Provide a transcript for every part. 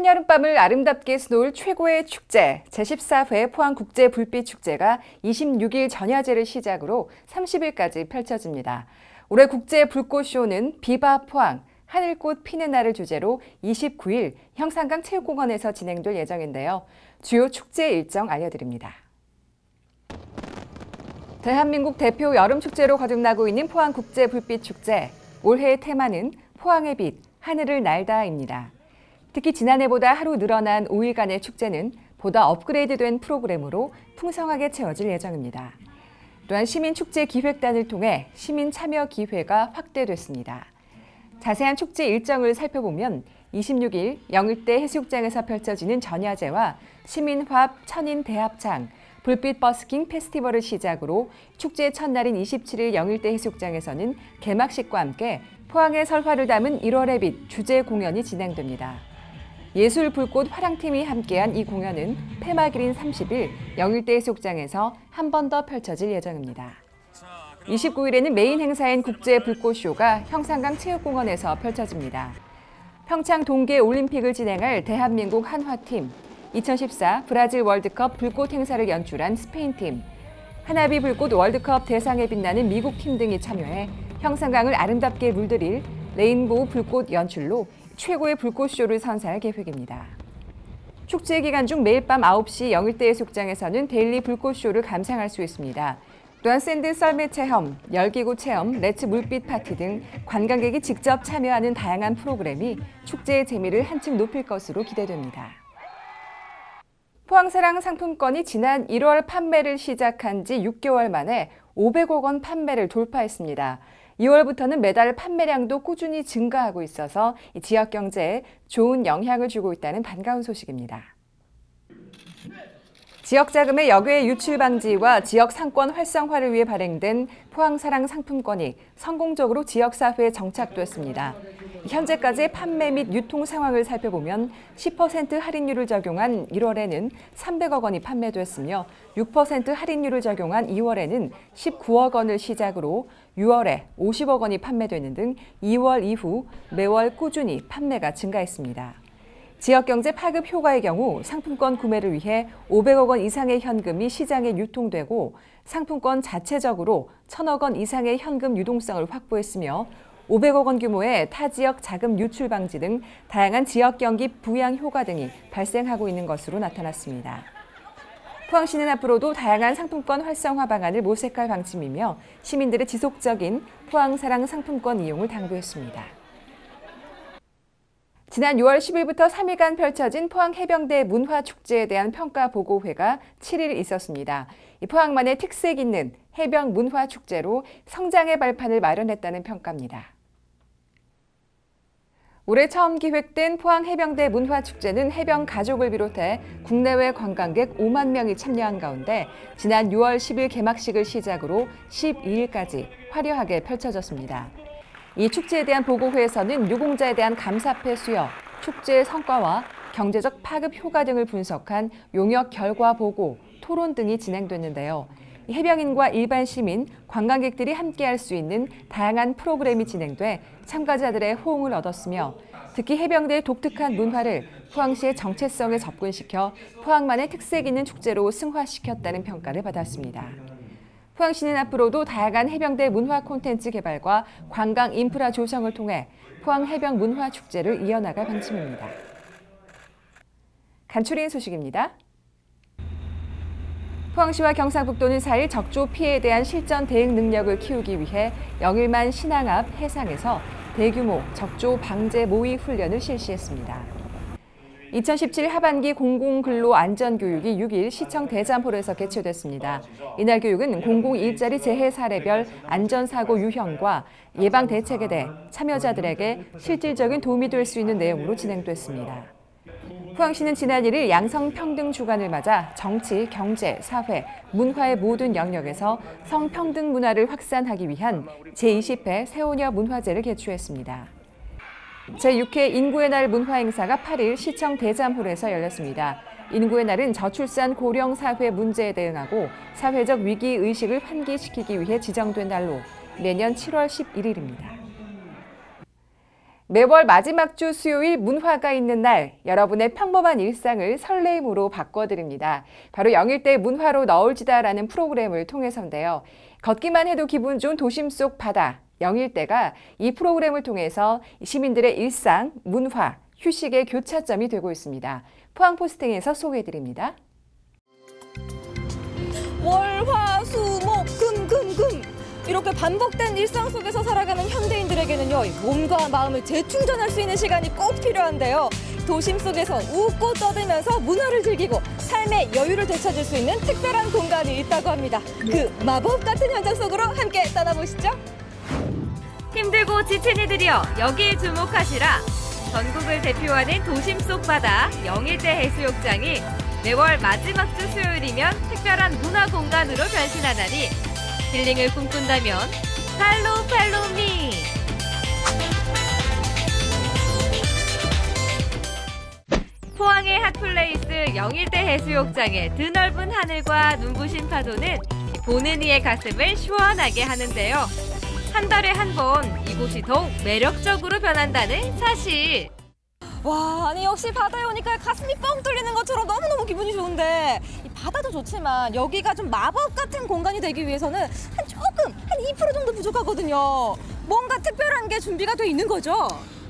한여름밤을 아름답게 수놓을 최고의 축제, 제14회 포항국제불빛축제가 26일 전야제를 시작으로 30일까지 펼쳐집니다. 올해 국제불꽃쇼는 비바 포항, 하늘꽃 피는 날을 주제로 29일 형산강 체육공원에서 진행될 예정인데요. 주요 축제 일정 알려드립니다. 대한민국 대표 여름축제로 거듭나고 있는 포항국제불빛축제. 올해의 테마는 포항의 빛, 하늘을 날다입니다. 특히 지난해보다 하루 늘어난 5일간의 축제는 보다 업그레이드된 프로그램으로 풍성하게 채워질 예정입니다. 또한 시민축제 기획단을 통해 시민 참여 기회가 확대됐습니다. 자세한 축제 일정을 살펴보면 26일 영일대 해수욕장에서 펼쳐지는 전야제와 시민화합 천인 대합창, 불빛 버스킹 페스티벌을 시작으로 축제 첫날인 27일 영일대 해수욕장에서는 개막식과 함께 포항의 설화를 담은 1월의 빛 주제 공연이 진행됩니다. 예술 불꽃 화랑팀이 함께한 이 공연은 폐막일인 30일 영일대 해수욕장에서 한 번 더 펼쳐질 예정입니다. 29일에는 메인 행사인 국제불꽃쇼가 형산강 체육공원에서 펼쳐집니다. 평창 동계올림픽을 진행할 대한민국 한화팀, 2014 브라질 월드컵 불꽃 행사를 연출한 스페인팀, 하나비 불꽃 월드컵 대상에 빛나는 미국팀 등이 참여해 형산강을 아름답게 물들일 레인보우 불꽃 연출로 최고의 불꽃쇼를 선사할 계획입니다. 축제 기간 중 매일 밤 9시 영일대 해수욕장에서는 데일리 불꽃쇼를 감상할 수 있습니다. 또한 샌드 썰매 체험, 열기구 체험, 레츠 물빛 파티 등 관광객이 직접 참여하는 다양한 프로그램이 축제의 재미를 한층 높일 것으로 기대됩니다. 포항사랑 상품권이 지난 1월 판매를 시작한 지 6개월 만에 500억 원 판매를 돌파했습니다. 2월부터는 매달 판매량도 꾸준히 증가하고 있어서 지역 경제에 좋은 영향을 주고 있다는 반가운 소식입니다. 지역 자금의 역외 유출 방지와 지역 상권 활성화를 위해 발행된 포항사랑 상품권이 성공적으로 지역사회에 정착됐습니다. 현재까지의 판매 및 유통 상황을 살펴보면 10% 할인율을 적용한 1월에는 300억 원이 판매됐으며 6% 할인율을 적용한 2월에는 19억 원을 시작으로 6월에 50억 원이 판매되는 등 2월 이후 매월 꾸준히 판매가 증가했습니다. 지역경제 파급 효과의 경우 상품권 구매를 위해 500억 원 이상의 현금이 시장에 유통되고 상품권 자체적으로 1,000억 원 이상의 현금 유동성을 확보했으며 500억 원 규모의 타지역 자금 유출 방지 등 다양한 지역 경기 부양 효과 등이 발생하고 있는 것으로 나타났습니다. 포항시는 앞으로도 다양한 상품권 활성화 방안을 모색할 방침이며 시민들의 지속적인 포항사랑 상품권 이용을 당부했습니다. 지난 6월 10일부터 3일간 펼쳐진 포항해병대 문화축제에 대한 평가보고회가 7일 있었습니다. 포항만의 특색 있는 해병 문화축제로 성장의 발판을 마련했다는 평가입니다. 올해 처음 기획된 포항해병대 문화축제는 해병 가족을 비롯해 국내외 관광객 5만 명이 참여한 가운데 지난 6월 10일 개막식을 시작으로 12일까지 화려하게 펼쳐졌습니다. 이 축제에 대한 보고회에서는 유공자에 대한 감사패 수여, 축제의 성과와 경제적 파급 효과 등을 분석한 용역 결과 보고, 토론 등이 진행됐는데요. 해병인과 일반 시민, 관광객들이 함께할 수 있는 다양한 프로그램이 진행돼 참가자들의 호응을 얻었으며 특히 해병대의 독특한 문화를 포항시의 정체성에 접근시켜 포항만의 특색 있는 축제로 승화시켰다는 평가를 받았습니다. 포항시는 앞으로도 다양한 해병대 문화 콘텐츠 개발과 관광 인프라 조성을 통해 포항 해병 문화 축제를 이어나갈 방침입니다. 간추린 소식입니다. 포항시와 경상북도는 4일 적조 피해에 대한 실전 대응 능력을 키우기 위해 영일만 신항 앞 해상에서 대규모 적조 방제 모의 훈련을 실시했습니다. 2017 하반기 공공근로안전교육이 6일 시청 대잠홀에서 개최됐습니다. 이날 교육은 공공 일자리 재해 사례별 안전사고 유형과 예방 대책에 대해 참여자들에게 실질적인 도움이 될 수 있는 내용으로 진행됐습니다. 포항시는 지난 1일 양성평등 주간을 맞아 정치, 경제, 사회, 문화의 모든 영역에서 성평등 문화를 확산하기 위한 제20회 새오녀 문화제를 개최했습니다. 제6회 인구의 날 문화행사가 8일 시청 대잠홀에서 열렸습니다. 인구의 날은 저출산 고령 사회 문제에 대응하고 사회적 위기의식을 환기시키기 위해 지정된 날로 내년 7월 11일입니다. 매월 마지막 주 수요일 문화가 있는 날, 여러분의 평범한 일상을 설레임으로 바꿔드립니다. 바로 영일대 문화로 너울지다라는 프로그램을 통해서인데요. 걷기만 해도 기분 좋은 도심 속 바다, 영일대가 이 프로그램을 통해서 시민들의 일상, 문화, 휴식의 교차점이 되고 있습니다. 포항포스팅에서 소개해드립니다. 월, 화, 수, 목, 금. 이렇게 반복된 일상 속에서 살아가는 현대인들에게는요, 몸과 마음을 재충전할 수 있는 시간이 꼭 필요한데요. 도심 속에서 웃고 떠들면서 문화를 즐기고 삶의 여유를 되찾을 수 있는 특별한 공간이 있다고 합니다. 그 마법 같은 현장 속으로 함께 떠나보시죠. 힘들고 지친 이들이여 여기에 주목하시라. 전국을 대표하는 도심 속 바다 영일대 해수욕장이 매월 마지막 주 수요일이면 특별한 문화 공간으로 변신하다니 힐링을 꿈꾼다면 팔로우 미! 포항의 핫플레이스 영일대 해수욕장의 드넓은 하늘과 눈부신 파도는 보는 이의 가슴을 시원하게 하는데요. 한 달에 한 번 이곳이 더욱 매력적으로 변한다는 사실. 와, 아니 역시 바다에 오니까 가슴이 뻥 뚫리는 것처럼 너무너무 기분이 좋은데 이 바다도 좋지만 여기가 좀 마법 같은 공간이 되기 위해서는 한 2% 정도 부족하거든요. 뭔가 특별한 게 준비가 돼 있는 거죠?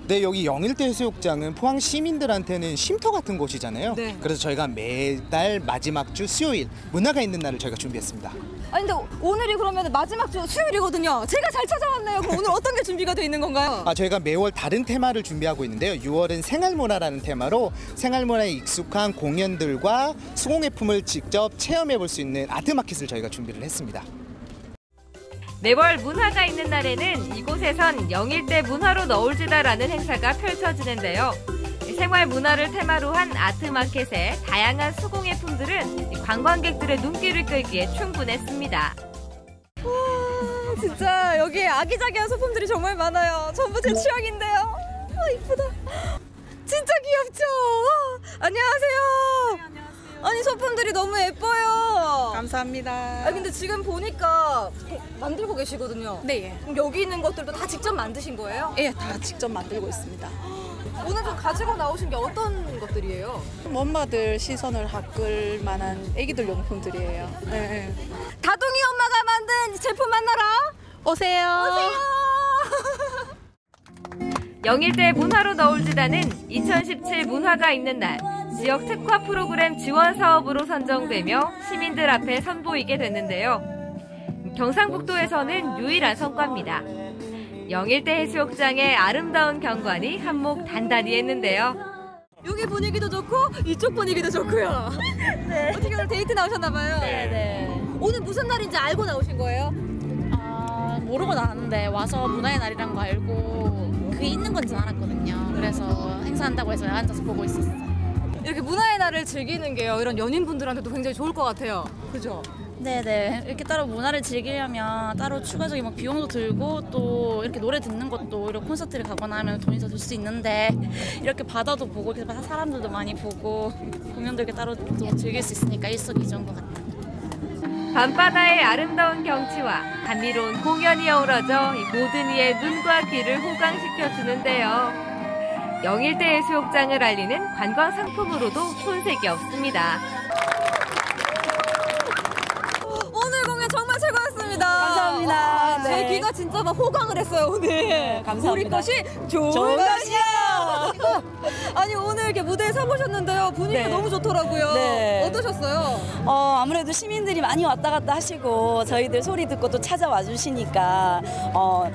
네, 여기 영일대 해수욕장은 포항 시민들한테는 쉼터 같은 곳이잖아요. 네. 그래서 저희가 매달 마지막 주 수요일 문화가 있는 날을 저희가 준비했습니다. 아니 근데 오늘이 그러면 마지막 주 수요일이거든요. 제가 잘 찾아왔네요. 그럼 오늘 어떤 게 준비가 돼 있는 건가요? 저희가 매월 다른 테마를 준비하고 있는데요. 6월은 생활문화라는 테마로 생활문화에 익숙한 공연들과 수공예품을 직접 체험해 볼 수 있는 아트마켓을 저희가 준비를 했습니다. 매월 문화가 있는 날에는 이곳에선 영일대 문화로 너울지다라는 행사가 펼쳐지는데요. 생활 문화를 테마로 한 아트마켓의 다양한 수공예품들은 관광객들의 눈길을 끌기에 충분했습니다. 와, 진짜 여기 아기자기한 소품들이 정말 많아요. 전부 제 취향인데요. 이쁘다. 진짜 귀엽죠? 안녕하세요. 아니 소품들이 너무 예뻐요. 감사합니다. 근데 지금 보니까 만들고 계시거든요. 네. 그럼 여기 있는 것들도 다 직접 만드신 거예요? 예, 다 직접 만들고 있습니다. 오늘 좀 가지고 나오신 게 어떤 것들이에요? 엄마들 시선을 핫끌 만한 애기들 용품들이에요. 네. 다둥이 엄마가 만든 제품 만나러 오세요. 영일대 문화로 너울지다는 2017 문화가 있는 날 지역 특화 프로그램 지원 사업으로 선정되며 시민들 앞에 선보이게 됐는데요. 경상북도에서는 유일한 성과입니다. 영일대 해수욕장의 아름다운 경관이 한몫 단단히 했는데요. 여기 분위기도 좋고 이쪽 분위기도 좋고요. 네. 어떻게 오늘 데이트 나오셨나봐요. 네네. 오늘 무슨 날인지 알고 나오신 거예요? 모르고 나왔는데 와서 문화의 날이란 거 알고 그게 있는 건지는 알았거든요. 그래서 행사한다고 해서 앉아서 보고 있었어요. 이렇게 문화의 날을 즐기는 게요, 이런 연인분들한테도 굉장히 좋을 것 같아요. 그죠? 네네. 이렇게 따로 문화를 즐기려면 따로 추가적인 뭐 비용도 들고 또 이렇게 노래 듣는 것도 이렇게 콘서트를 가거나 하면 돈이 더 들 수 있는데 이렇게 바다도 보고 이렇게 사람들도 많이 보고 공연도 이렇게 따로 또 즐길 수 있으니까 일석이조인 것 같아요. 밤바다의 아름다운 경치와 감미로운 공연이 어우러져 모든 이의 눈과 귀를 호강시켜주는데요. 영일대 해수욕장을 알리는 관광 상품으로도 손색이 없습니다. 오늘 공연 정말 최고였습니다. 감사합니다. 와, 제 네. 귀가 진짜 막 호강을 했어요, 오늘. 감사합니다. 우리 것이 좋은 것이야. 아니 오늘 이렇게 무대에 서보셨는데요, 분위기가 네. 너무 좋더라고요. 네. 어떠셨어요? 아무래도 시민들이 많이 왔다 갔다 하시고 저희들 소리 듣고 또 찾아와 주시니까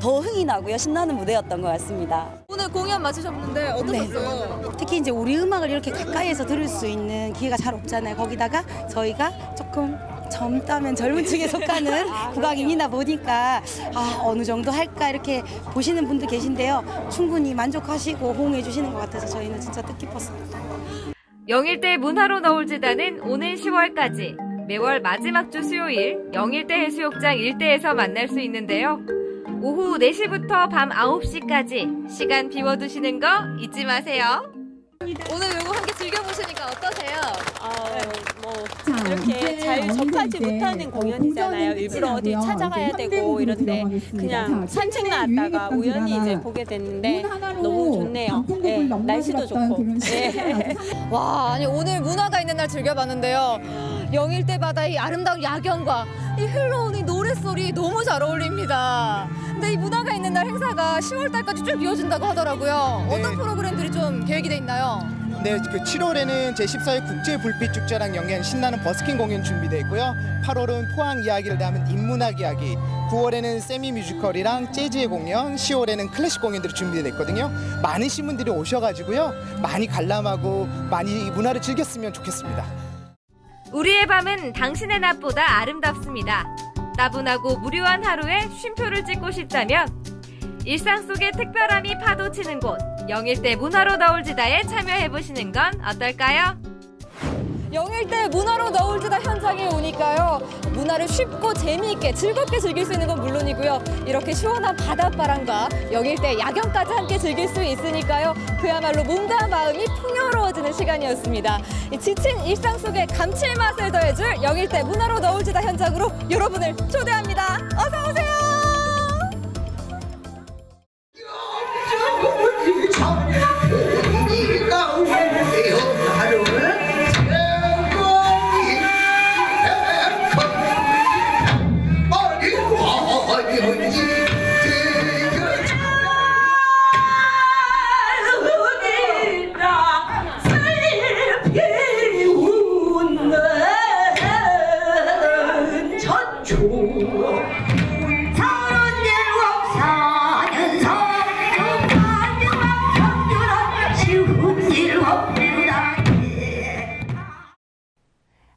더 흥이 나고요. 신나는 무대였던 것 같습니다. 오늘 공연 마치셨는데 어떠셨어요? 특히 이제 우리 음악을 이렇게 가까이에서 들을 수 있는 기회가 잘 없잖아요. 거기다가 저희가 조금 젊다면 젊은 층에 속하는 국악인이다 보니까 어느 정도 할까 이렇게 보시는 분들 계신데요. 충분히 만족하시고 호응해 주시는 것 같아서 저희는 진짜 뜻깊었어요. 영일대 문화로 너울지다는 오는 10월까지 매월 마지막 주 수요일 영일대 해수욕장 일대에서 만날 수 있는데요. 오후 4시부터 밤 9시까지 시간 비워두시는 거 잊지 마세요. 오늘 요거 함께 즐겨보시니까 어떠세요? 이렇게 잘 접하지 못하는 공연이잖아요. 일부러 어디 찾아가야 되고 이런데 그냥 산책 나왔다가 우연히 이제 보게 됐는데 너무 좋네요. 네, 날씨도 좋고. 네. 와, 아니 오늘 문화가 있는 날 즐겨봤는데요. 영일대 바다의 이 아름다운 야경과 이 흘러오는 노랫소리 너무 잘 어울립니다. 근데 이 문화가 있는 날 행사가 10월 달까지 쭉 이어진다고 하더라고요. 네. 어떤 프로그램들이 좀 계획이 돼 있나요? 네, 그 7월에는 제14회 국제불빛축제랑 연계한 신나는 버스킹 공연 준비되어 있고요. 8월은 포항 이야기를 담은 인문학 이야기, 9월에는 세미 뮤지컬이랑 재즈의 공연, 10월에는 클래식 공연들이 준비되어 있거든요. 많은 시민들이 오셔가지고요. 많이 관람하고 많이 문화를 즐겼으면 좋겠습니다. 우리의 밤은 당신의 낮보다 아름답습니다. 따분하고 무료한 하루에 쉼표를 찍고 싶다면 일상 속의 특별함이 파도치는 곳 영일대 문화로 너울지다에 참여해보시는 건 어떨까요? 영일대 문화로 너울지다 현장에 오니까요. 문화를 쉽고 재미있게 즐겁게 즐길 수 있는 건 물론이고요. 이렇게 시원한 바닷바람과 영일대 야경까지 함께 즐길 수 있으니까요. 그야말로 몸과 마음이 풍요로워지는 시간이었습니다. 이 지친 일상 속에 감칠맛을 더해줄 영일대 문화로 너울지다 현장으로 여러분을 초대합니다. 어서 오세요.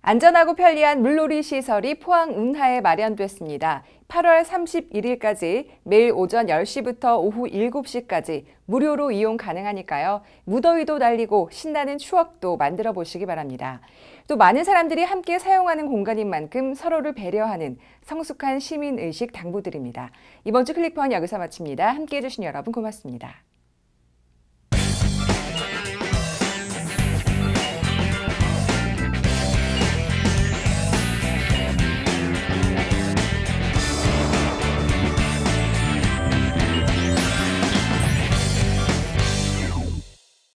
안전하고 편리한 물놀이 시설이 포항 운하에 마련됐습니다. 8월 31일까지 매일 오전 10시부터 오후 7시까지 무료로 이용 가능하니까요. 무더위도 날리고 신나는 추억도 만들어 보시기 바랍니다. 또 많은 사람들이 함께 사용하는 공간인 만큼 서로를 배려하는 성숙한 시민의식 당부드립니다. 이번 주 클릭포항 여기서 마칩니다. 함께해 주신 여러분 고맙습니다.